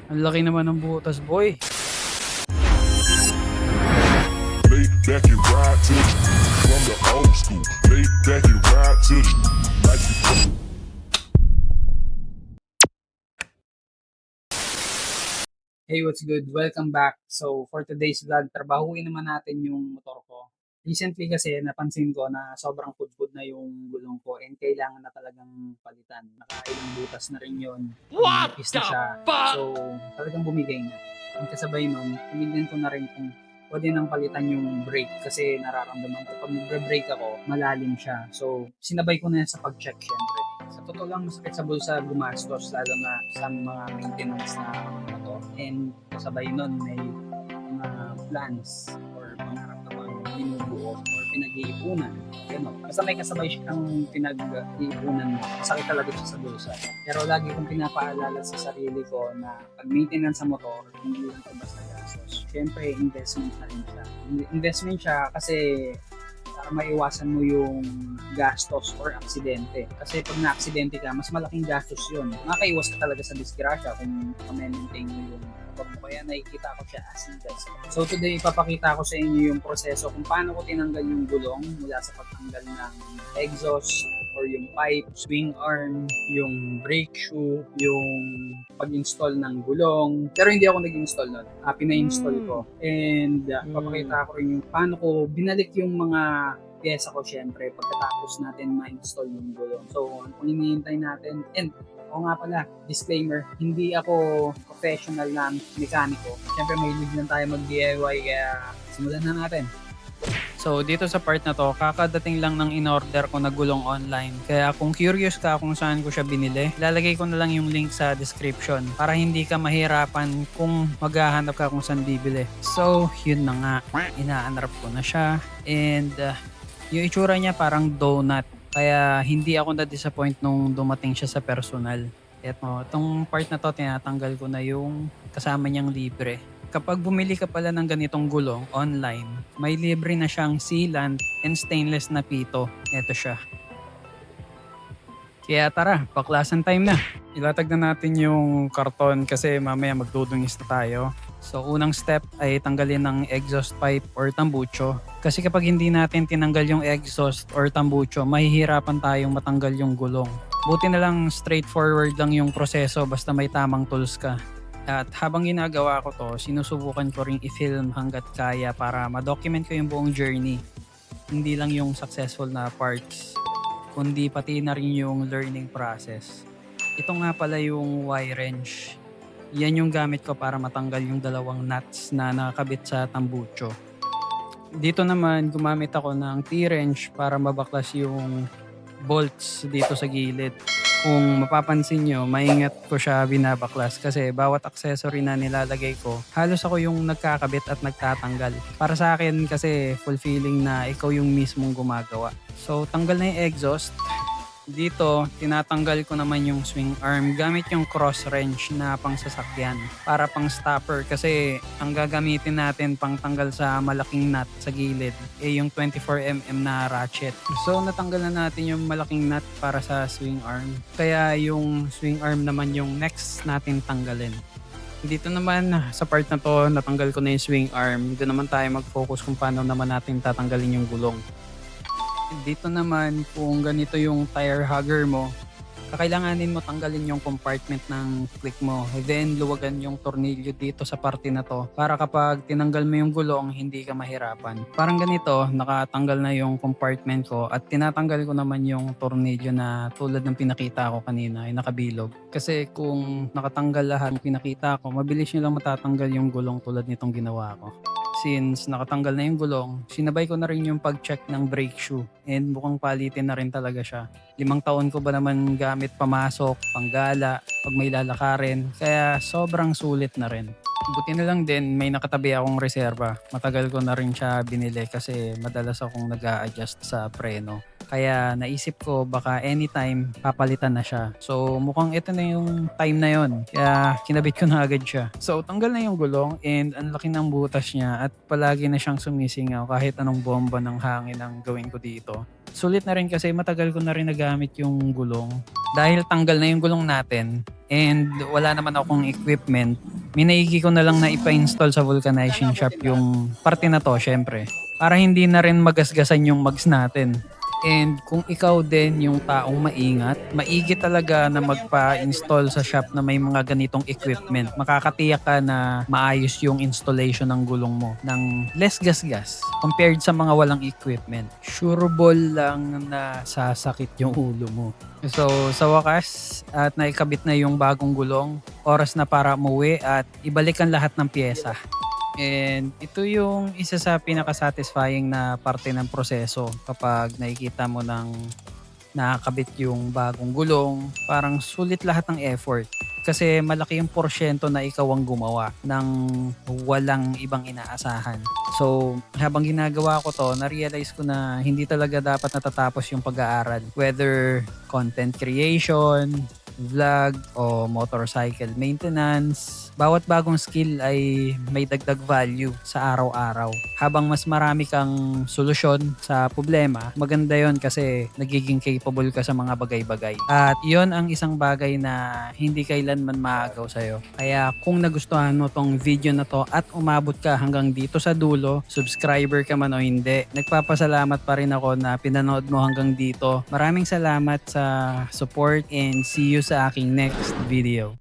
Ang laki naman ng butas, boy. Lay back and ride to from the old school. Lay back and ride to like you. Hey, what's good? Welcome back. So, for today's vlog, trabahuin naman natin yung motor ko. Recently kasi, napansin ko na sobrang pudpud na yung gulong ko and kailangan na talagang palitan. Nakailang butas na rin yun. Nipis na siya. So, talagang bumigay na. Ang kasabay nun, tinignan ko na rin kung pwede nang palitan yung brake kasi nararamdaman ko pag nagbre-brake ako, malalim siya. So, sinabay ko na yan sa pag-check syempre. Sa totoo lang, masakit sa bulsa gumastos lalo na sa mga maintenance na motor. And kasabay nun, may mga plans or pangarap ka pang binubuo or pinag-iipunan. Ganun. Basta may kasabay siyang pinag-iipunan mo, masakit talaga siya sa bulsa. Pero lagi kong pinapaalala sa sarili ko na pag maintenance sa motor, hindi lang ito basta gastos. Siyempre, investment na rin siya. Investment siya kasi para maiwasan mo yung gastos or aksidente. Kasi pag na-aksidente ka, mas malaking gastos yun. Makakaiwas ka talaga sa disgrasya kung ma-maintain mo yung motor mo. Kaya nakikita ko siya as investment. So today, ipapakita ko sa inyo yung proseso kung paano ko tinanggal yung gulong mula sa pagtanggal ng exhaust or yung pipe, swing arm, yung brake shoe, yung pag-install ng gulong. Pero hindi ako nag-install nun. Pina-install ko. And papakita ko rin yung paano ko binalik yung mga pyesa ko syempre pagkatapos natin ma-install yung gulong. So, kung hinihintay natin, and o nga pala, disclaimer, hindi ako professional na mekaniko. Syempre may lead lang tayo mag-DIY kaya simulan na natin. So, dito sa part na to, kakadating lang ng in-order ko na gulong online. Kaya kung curious ka kung saan ko siya binili, lalagay ko na lang yung link sa description para hindi ka mahirapan kung maghahanap ka kung saan bibili. So, yun na nga. Inaanrap ko na siya. And yung itsura niya parang donut. Kaya hindi ako na-disappoint nung dumating siya sa personal. Itong part na to, tinatanggal ko na yung kasama niyang libre. Kapag bumili ka pala ng ganitong gulong online, may libre na siyang sealant and stainless na pito. Ito siya. Kaya tara, baklasan time na. Ilatag na natin yung karton kasi mamaya magdudungis na tayo. So unang step ay tanggalin ng exhaust pipe or tambucho. Kasi kapag hindi natin tinanggal yung exhaust or tambucho, mahihirapan tayong matanggal yung gulong. Buti na lang straightforward lang yung proseso basta may tamang tools ka. At habang ginagawa ko to, sinusubukan ko ring i-film hanggat kaya para ma-document ko yung buong journey. Hindi lang yung successful na parts, kundi pati na rin yung learning process. Ito nga pala yung Y-wrench. Yan yung gamit ko para matanggal yung dalawang nuts na nakakabit sa tambucho. Dito naman gumamit ako ng T-wrench para mabaklas yung bolts dito sa gilid. Kung mapapansin nyo, maingat ko siya binabaklas kasi bawat accessory na nilalagay ko, halos ako yung nagkakabit at nagtatanggal. Para sa akin kasi fulfilling na ikaw yung mismong gumagawa. So tanggal na yung exhaust. Dito, tinatanggal ko naman yung swing arm gamit yung cross wrench na pang sasakyan para pang stopper kasi ang gagamitin natin pang tanggal sa malaking nut sa gilid yung 24mm na ratchet. So natanggal na natin yung malaking nut para sa swing arm. Kaya yung swing arm naman yung next natin tanggalin. Dito naman sa part na to, natanggal ko na yung swing arm. Dito naman tayo mag-focus kung paano naman natin tatanggalin yung gulong. Dito naman, kung ganito yung tire hugger mo, kakailanganin mo tanggalin yung compartment ng click mo. Then, luwagan yung tornilyo dito sa parte na to para kapag tinanggal mo yung gulong, hindi ka mahirapan. Parang ganito, nakatanggal na yung compartment ko at tinatanggal ko naman yung tornilyo na tulad ng pinakita ko kanina, ay nakabilog. Kasi kung nakatanggal lahat ng pinakita ko, mabilis nyo lang matatanggal yung gulong tulad nitong ginawa ko. Since nakatanggal na yung gulong, sinabay ko na rin yung pag-check ng brake shoe and mukhang palitin na rin talaga siya. 5 taon ko ba naman gamit pamasok, panggala, pag may lalakarin, kaya sobrang sulit na rin. Buti na lang din may nakatabi akong reserba. Matagal ko na rin siya binili kasi madalas akong nag-a-adjust sa preno. Kaya naisip ko baka anytime papalitan na siya. So mukhang ito na yung time na yon. Kaya kinabit ko na agad siya. So tanggal na yung gulong and ang laki ng butas niya at palagi na siyang sumisingaw kahit anong bomba ng hangin ang gawin ko dito. Sulit na rin kasi matagal ko na rin nagamit yung gulong. Dahil tanggal na yung gulong natin and wala naman akong equipment, Minaigi ko na lang na ipa-install sa vulcanizing shop yung parte na to syempre. Para hindi na rin magasgasan yung mags natin. And kung ikaw din yung taong maingat, maigi talaga na magpa-install sa shop na may mga ganitong equipment. Makakatiyak ka na maayos yung installation ng gulong mo ng less gasgas compared sa mga walang equipment. Sureball lang na sasakit yung ulo mo. So sa wakas at naikabit na yung bagong gulong, oras na para umuwi at ibalik ang lahat ng pyesa. And ito yung isa sa pinaka-satisfying na parte ng proseso kapag nakikita mo ng nakakabit yung bagong gulong. Parang sulit lahat ng effort. Kasi malaki yung porsyento na ikaw ang gumawa ng walang ibang inaasahan. So, habang ginagawa ko to, na-realize ko na hindi talaga dapat natatapos yung pag-aaral. Whether content creation, vlog, o motorcycle maintenance, bawat bagong skill ay may dagdag value sa araw-araw. Habang mas marami kang solusyon sa problema, maganda yon kasi nagiging capable ka sa mga bagay-bagay. At yon ang isang bagay na hindi kailanman maagaw sa'yo. Kaya kung nagustuhan mo tong video na to at umabot ka hanggang dito sa dulo, subscriber ka man o hindi, nagpapasalamat pa rin ako na pinanood mo hanggang dito. Maraming salamat sa support and see you sa aking next video.